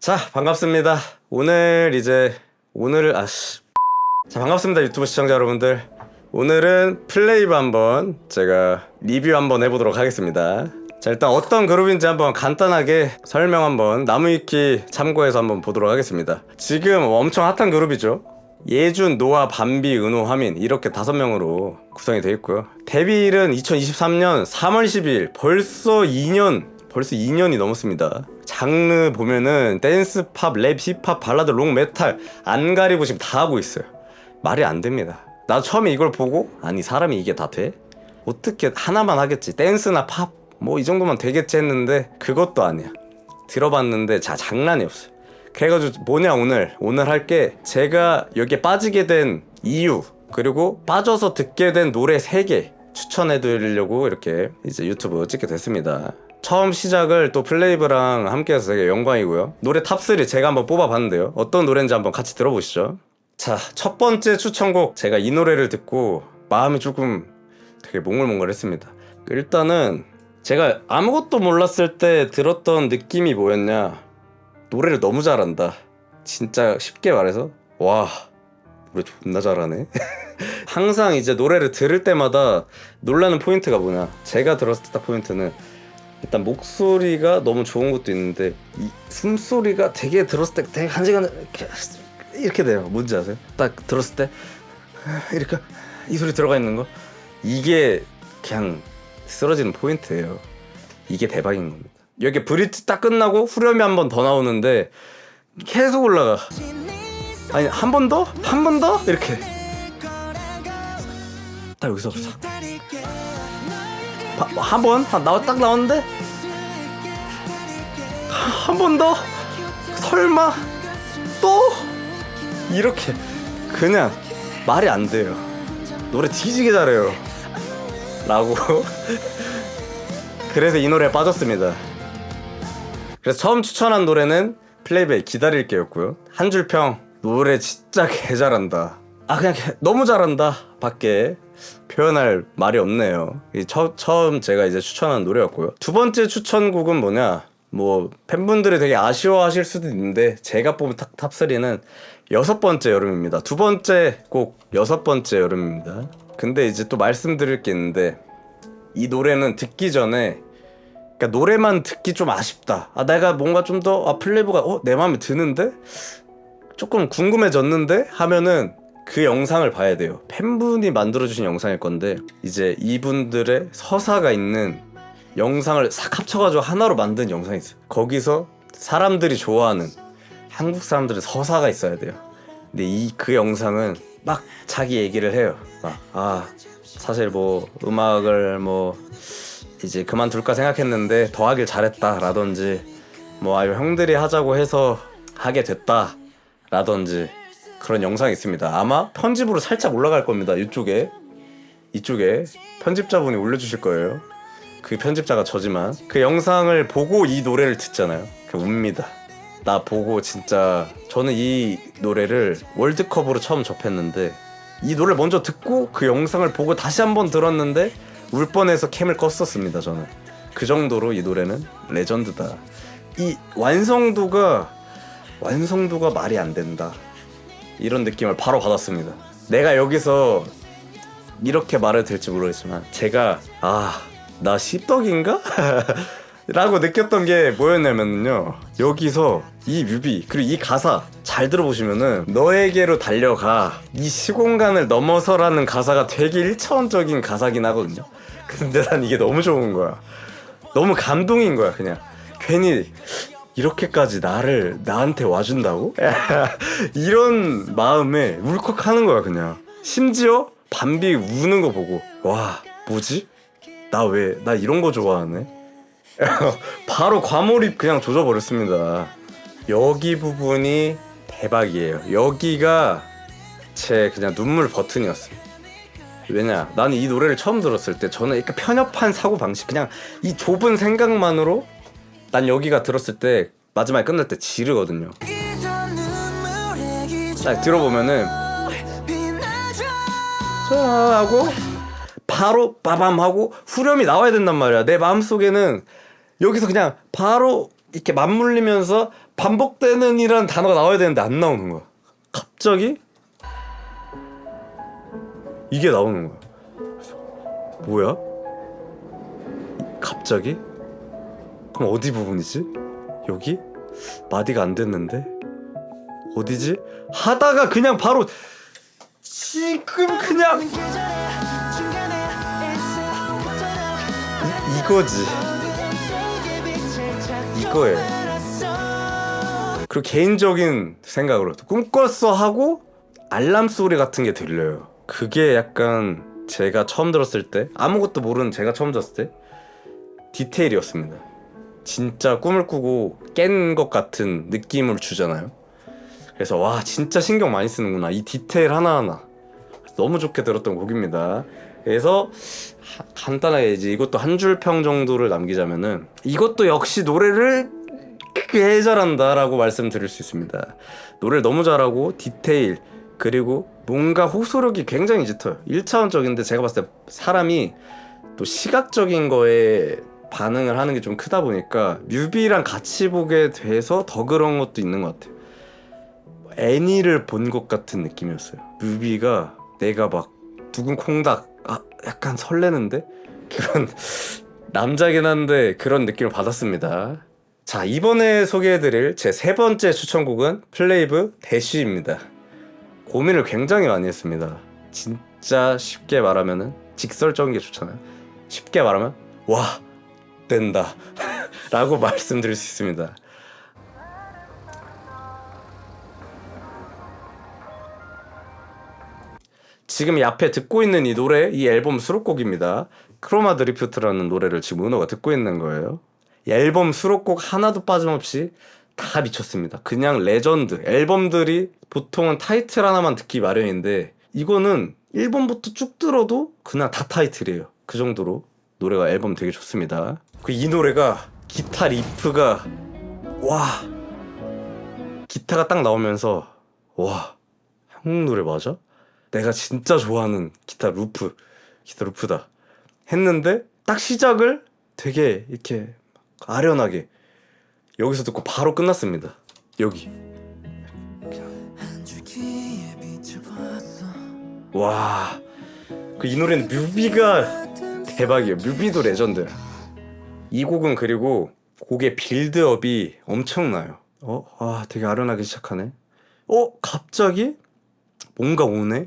자, 반갑습니다. 자, 반갑습니다. 유튜브 시청자 여러분들. 오늘은 플레이브 한번 제가 리뷰 한번 해보도록 하겠습니다. 자, 일단 어떤 그룹인지 한번 간단하게 설명 한번 나무위키 참고해서 한번 보도록 하겠습니다. 지금 엄청 핫한 그룹이죠. 예준, 노아, 밤비, 은호, 하민 이렇게 5명으로 구성이 되어 있고요. 데뷔일은 2023년 3월 12일. 벌써 2년이 넘었습니다. 장르 보면은 댄스, 팝, 랩, 힙합, 발라드, 록, 메탈 안 가리고 지금 다 하고 있어요. 말이 안 됩니다. 나 처음에 이걸 보고 아니 사람이 이게 다 돼? 어떻게 하나만 하겠지, 댄스나 팝 뭐 이 정도만 되겠지 했는데 그것도 아니야. 들어봤는데 장난이 없어요. 그래가지고 뭐냐, 오늘 할 게 제가 여기에 빠지게 된 이유, 그리고 빠져서 듣게 된 노래 3개 추천해드리려고 이렇게 이제 유튜브 찍게 됐습니다. 처음 시작을 또 플레이브랑 함께해서 되게 영광이고요. 노래 탑3 제가 한번 뽑아봤는데요. 어떤 노래인지 한번 같이 들어보시죠. 자, 첫 번째 추천곡, 제가 이 노래를 듣고 마음이 조금 되게 몽글몽글했습니다. 일단은 제가 아무것도 몰랐을 때 들었던 느낌이 뭐였냐, 노래를 너무 잘한다. 진짜 쉽게 말해서 와, 노래 존나 잘하네. 항상 이제 노래를 들을 때마다 놀라는 포인트가 뭐냐, 제가 들었을 때 딱 포인트는 일단 목소리가 너무 좋은 것도 있는데 이 숨소리가 되게 들었을 때 되게 간지간 이렇게 돼요. 뭔지 아세요? 딱 들었을 때 이렇게 이 소리 들어가 있는 거, 이게 그냥 쓰러지는 포인트예요. 이게 대박인 겁니다. 여기 브릿지 딱 끝나고 후렴이 한 번 더 나오는데 계속 올라가. 아니, 한 번 더? 한 번 더? 이렇게 딱 여기서 한 번? 딱 나왔는데 한 번 더? 설마? 또? 이렇게 그냥 말이 안 돼요. 노래 뒤지게 잘해요 라고. 그래서 이 노래에 빠졌습니다. 그래서 처음 추천한 노래는 플레이브의 기다릴게였고요. 한 줄 평, 노래 진짜 개 잘한다. 그냥 너무 잘한다 밖에 표현할 말이 없네요. 처음 제가 이제 추천한 노래였고요. 두 번째 추천곡은 뭐냐, 뭐 팬분들이 되게 아쉬워하실 수도 있는데 제가 뽑은 탑3는 6번째 여름입니다. 두 번째 곡 6번째 여름입니다. 근데 이제 또 말씀드릴 게 있는데, 이 노래는 듣기 전에, 그러니까 노래만 듣기 좀 아쉽다, 내가 뭔가 좀 더 플레이브가 내 마음에 드는데 조금 궁금해졌는데 하면은 그 영상을 봐야 돼요. 팬분이 만들어주신 영상일 건데 이제 이분들의 서사가 있는 영상을 싹 합쳐가지고 하나로 만든 영상이 있어요. 거기서 사람들이 좋아하는 한국 사람들의 서사가 있어야 돼요. 근데 그 영상은 막 자기 얘기를 해요. 사실 뭐 음악을 뭐 이제 그만둘까 생각했는데 더 하길 잘했다 라든지, 뭐 형들이 하자고 해서 하게 됐다 라든지, 그런 영상이 있습니다. 아마 편집으로 살짝 올라갈 겁니다. 이쪽에 편집자분이 올려주실 거예요. 그 편집자가 저지만 그 영상을 보고 이 노래를 듣잖아요. 웁니다. 나 보고 진짜, 저는 이 노래를 월드컵으로 처음 접했는데 이 노래를 먼저 듣고 그 영상을 보고 다시 한번 들었는데 울 뻔해서 캠을 껐었습니다. 저는 그 정도로 이 노래는 레전드다. 이 완성도가 말이 안 된다, 이런 느낌을 바로 받았습니다. 내가 여기서 이렇게 말을 될지 모르겠지만 제가 나 씹덕인가? 라고 느꼈던 게 뭐였냐면요, 여기서 이 뮤비 그리고 이 가사 잘 들어보시면은 너에게로 달려가, 이 시공간을 넘어서라는 가사가 되게 1차원적인 가사긴 하거든요. 근데 난 이게 너무 좋은 거야. 너무 감동인 거야. 그냥 괜히 이렇게까지 나한테 와준다고? 이런 마음에 울컥하는 거야. 그냥 심지어 밤비 우는 거 보고 와, 뭐지? 나 이런 거 좋아하네? 바로 과몰입 그냥 조져버렸습니다. 여기 부분이 대박이에요. 여기가 제 그냥 눈물 버튼이었어요. 왜냐, 나는 이 노래를 처음 들었을 때 저는 약간 편협한 사고방식, 그냥 이 좁은 생각만으로 난 여기가 들었을 때 마지막에 끝날 때 지르거든요. 딱 들어보면은 하고 바로 빠밤 하고 후렴이 나와야 된단 말이야. 내 마음속에는 여기서 그냥 바로 이렇게 맞물리면서 반복되는 이라는 단어가 나와야 되는데 안 나오는 거야. 갑자기 이게 나오는 거야. 뭐야? 갑자기? 그럼 어디 부분이지? 여기? 마디가 안 됐는데? 어디지? 하다가 그냥 바로 지금 그냥 이거지. 이거예요. 그리고 개인적인 생각으로 꿈꿨어 하고 알람 소리 같은 게 들려요. 그게 약간 제가 처음 들었을 때, 아무것도 모르는 제가 처음 들었을 때 디테일이었습니다. 진짜 꿈을 꾸고 깬 것 같은 느낌을 주잖아요. 그래서 와, 진짜 신경 많이 쓰는구나, 이 디테일 하나하나. 너무 좋게 들었던 곡입니다. 그래서 간단하게 이제 이것도 한 줄 평 정도를 남기자면은, 이것도 역시 노래를 꽤 잘한다 라고 말씀드릴 수 있습니다. 노래를 너무 잘하고 디테일, 그리고 뭔가 호소력이 굉장히 짙어요. 1차원적인데 제가 봤을 때 사람이 또 시각적인 거에 반응을 하는 게 좀 크다 보니까 뮤비랑 같이 보게 돼서 더 그런 것도 있는 것 같아요. 애니를 본 것 같은 느낌이었어요. 뮤비가 내가 막 두근콩닥, 약간 설레는데? 그런 남자긴 한데 그런 느낌을 받았습니다. 자, 이번에 소개해드릴 제 세 번째 추천곡은 플레이브 대쉬입니다. 고민을 굉장히 많이 했습니다. 진짜 쉽게 말하면은, 직설적인 게 좋잖아요. 쉽게 말하면 와, 된다 라고 말씀드릴 수 있습니다. 지금 이 앞에 듣고 있는 이 노래, 이 앨범 수록곡입니다. 크로마 드리프트라는 노래를 지금 은호가 듣고 있는 거예요. 이 앨범 수록곡 하나도 빠짐없이 다 미쳤습니다. 그냥 레전드. 앨범들이 보통은 타이틀 하나만 듣기 마련인데 이거는 1번부터 쭉 들어도 그냥 다 타이틀이에요. 그 정도로 노래가, 앨범 되게 좋습니다. 이 노래가 기타 리프가, 와, 기타가 딱 나오면서 와, 한국 노래 맞아? 내가 진짜 좋아하는 기타 루프다 했는데, 딱 시작을 되게 이렇게 아련하게 여기서 듣고 바로 끝났습니다. 여기 와, 이 노래는 뮤비가 대박이에요. 뮤비도 레전드야. 이 곡은 그리고 곡의 빌드업이 엄청나요. 되게 아련하게 시작하네. 갑자기 뭔가 오네.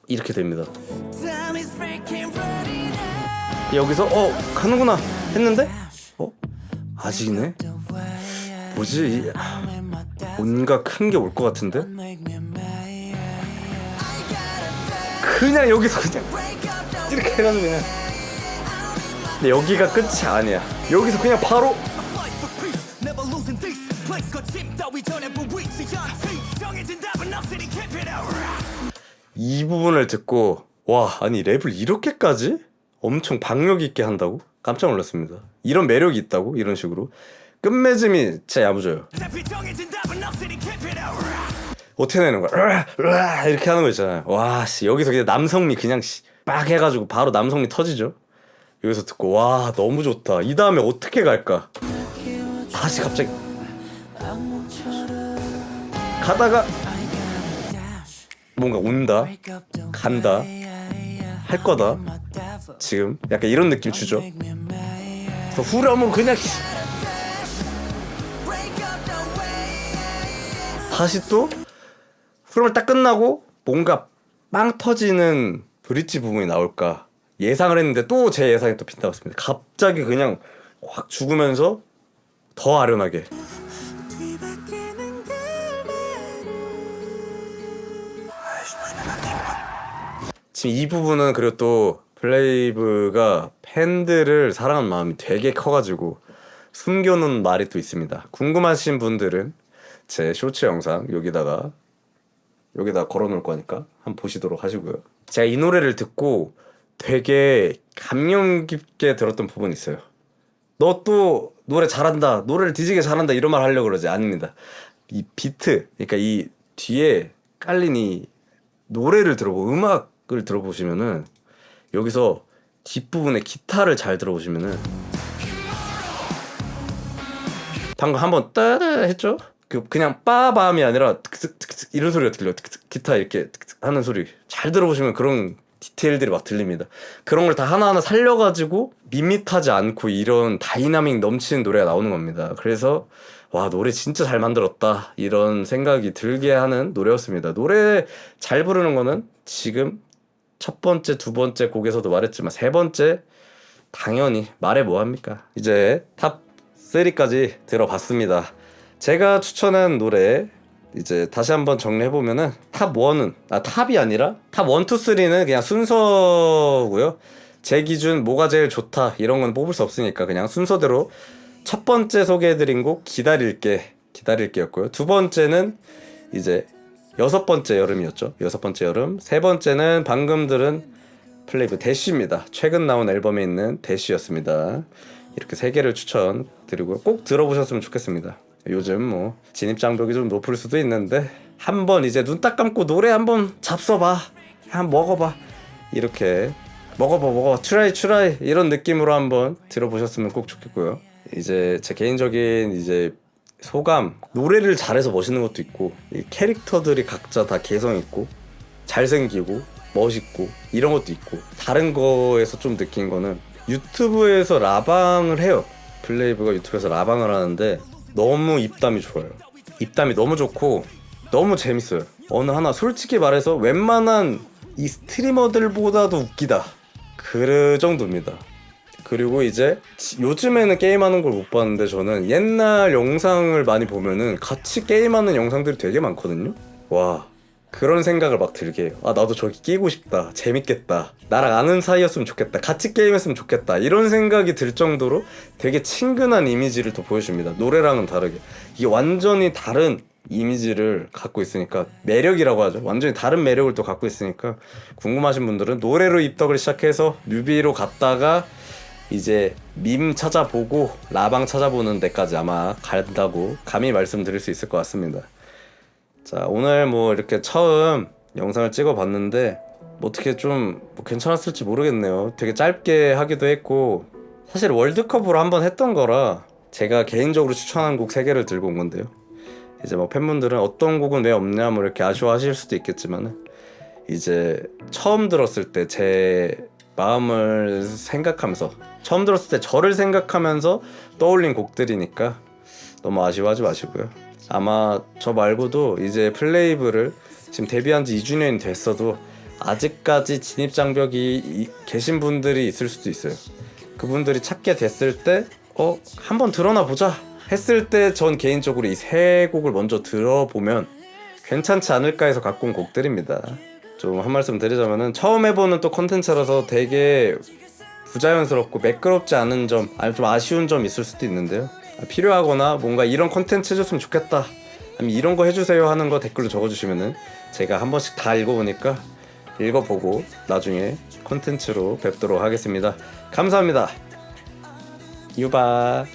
이렇게 됩니다. 여기서 가는구나 했는데 아직이네. 뭐지? 뭔가 큰 게 올 것 같은데? 그냥 여기서 그냥 이렇게 해가지고 그냥. 근데 여기가 끝이 아니야. 여기서 그냥 바로 이 부분을 듣고, 와, 아니 랩을 이렇게까지 엄청 박력 있게 한다고? 깜짝 놀랐습니다. 이런 매력이 있다고? 이런 식으로 끝맺음이 진짜 야무져요. 어떻게 내는 거야? 이렇게 하는 거 있잖아요. 와, 씨, 여기서 그냥 남성미 그냥 빡 해가지고 바로 남성미 터지죠. 여기서 듣고 와, 너무 좋다. 이 다음에 어떻게 갈까? 다시 갑자기 가다가 뭔가 온다, 간다, 할 거다. 지금 약간 이런 느낌 주죠. 그래서 후렴은 그냥 다시 또 후렴을 딱 끝나고 뭔가 빵 터지는 브릿지 부분이 나올까 예상을 했는데 또 제 예상이 또 빗나갔습니다. 갑자기 그냥 확 죽으면서 더 아련하게. 지금 이 부분은, 그리고 또 플레이브가 팬들을 사랑하는 마음이 되게 커가지고 숨겨놓은 말이 또 있습니다. 궁금하신 분들은 제 쇼츠 영상 여기다가 걸어놓을 거니까 한번 보시도록 하시고요. 제가 이 노래를 듣고 되게 감명 깊게 들었던 부분이 있어요. 너 또 노래 잘한다, 노래를 뒤지게 잘한다, 이런 말 하려고 그러지? 아닙니다. 이 비트, 그러니까 이 뒤에 깔린 이 노래를 음악을 들어보시면은, 여기서 뒷부분에 기타를 잘 들어보시면은 방금 한번 따라 했죠? 그냥 빠밤이 아니라 이런 소리가 들려요. 기타 이렇게 하는 소리 잘 들어보시면 그런 디테일들이 막 들립니다. 그런 걸 다 하나하나 살려가지고 밋밋하지 않고 이런 다이나믹 넘치는 노래가 나오는 겁니다. 그래서 와, 노래 진짜 잘 만들었다 이런 생각이 들게 하는 노래였습니다. 노래 잘 부르는 거는 지금 첫 번째, 두 번째 곡에서도 말했지만 세 번째 당연히 말해 뭐합니까? 이제 탑 3까지 들어봤습니다. 제가 추천한 노래 이제 다시 한번 정리해보면은 탑 1은 탑이 아니라 탑 1, 2, 3는 그냥 순서고요. 제 기준 뭐가 제일 좋다 이런 건 뽑을 수 없으니까 그냥 순서대로 첫 번째 소개해드린 곡 기다릴게였고요. 두 번째는 이제 여섯 번째 여름이었죠. 여섯 번째 여름. 세 번째는 방금 들은 플레이브 대쉬입니다. 최근 나온 앨범에 있는 대쉬였습니다. 이렇게 세 개를 추천드리고 꼭 들어보셨으면 좋겠습니다. 요즘 뭐 진입 장벽이 좀 높을 수도 있는데 한번 이제 눈 딱 감고 노래 한번 잡숴봐, 한번 먹어봐, 이렇게 먹어봐 트라이 이런 느낌으로 한번 들어보셨으면 꼭 좋겠고요. 이제 제 개인적인 이제 소감, 노래를 잘해서 멋있는 것도 있고 이 캐릭터들이 각자 다 개성 있고 잘생기고 멋있고 이런 것도 있고, 다른 거에서 좀 느낀 거는 유튜브에서 라방을 해요. 플레이브가 유튜브에서 라방을 하는데 너무 입담이 좋아요. 입담이 너무 좋고 너무 재밌어요. 어느 하나 솔직히 말해서 웬만한 이 스트리머들보다도 웃기다, 그 정도입니다. 그리고 이제 요즘에는 게임하는 걸 못 봤는데 저는 옛날 영상을 많이 보면은 같이 게임하는 영상들이 되게 많거든요. 와, 그런 생각을 막 들게 해요. 아, 나도 저기 끼고 싶다, 재밌겠다, 나랑 아는 사이였으면 좋겠다, 같이 게임했으면 좋겠다, 이런 생각이 들 정도로 되게 친근한 이미지를 또 보여줍니다. 노래랑은 다르게 이게 완전히 다른 이미지를 갖고 있으니까, 매력이라고 하죠. 완전히 다른 매력을 또 갖고 있으니까 궁금하신 분들은 노래로 입덕을 시작해서 뮤비로 갔다가 이제 밈 찾아보고 라방 찾아보는 데까지 아마 간다고 감히 말씀드릴 수 있을 것 같습니다. 자, 오늘 뭐 이렇게 처음 영상을 찍어봤는데 뭐 어떻게 좀 뭐 괜찮았을지 모르겠네요. 되게 짧게 하기도 했고, 사실 월드컵으로 한번 했던 거라 제가 개인적으로 추천한 곡 3개를 들고 온 건데요. 이제 뭐 팬분들은 어떤 곡은 왜 없냐 뭐 이렇게 아쉬워하실 수도 있겠지만, 이제 처음 들었을 때 제 마음을 생각하면서, 처음 들었을 때 저를 생각하면서 떠올린 곡들이니까 너무 아쉬워하지 마시고요. 아마 저 말고도 이제 플레이브를 지금 데뷔한 지 2주년이 됐어도 아직까지 진입장벽이 계신 분들이 있을 수도 있어요. 그분들이 찾게 됐을 때 한번 들어나 보자 했을 때 전 개인적으로 이 3곡을 먼저 들어보면 괜찮지 않을까 해서 갖고 온 곡들입니다. 좀 한 말씀 드리자면은 처음 해보는 또 컨텐츠라서 되게 부자연스럽고 매끄럽지 않은 점, 아니면 좀 아쉬운 점 있을 수도 있는데요. 필요하거나 뭔가 이런 컨텐츠 해줬으면 좋겠다, 아니면 이런 거 해주세요 하는 거 댓글로 적어주시면은 제가 한 번씩 다 읽어보니까 읽어보고 나중에 컨텐츠로 뵙도록 하겠습니다. 감사합니다. 유바.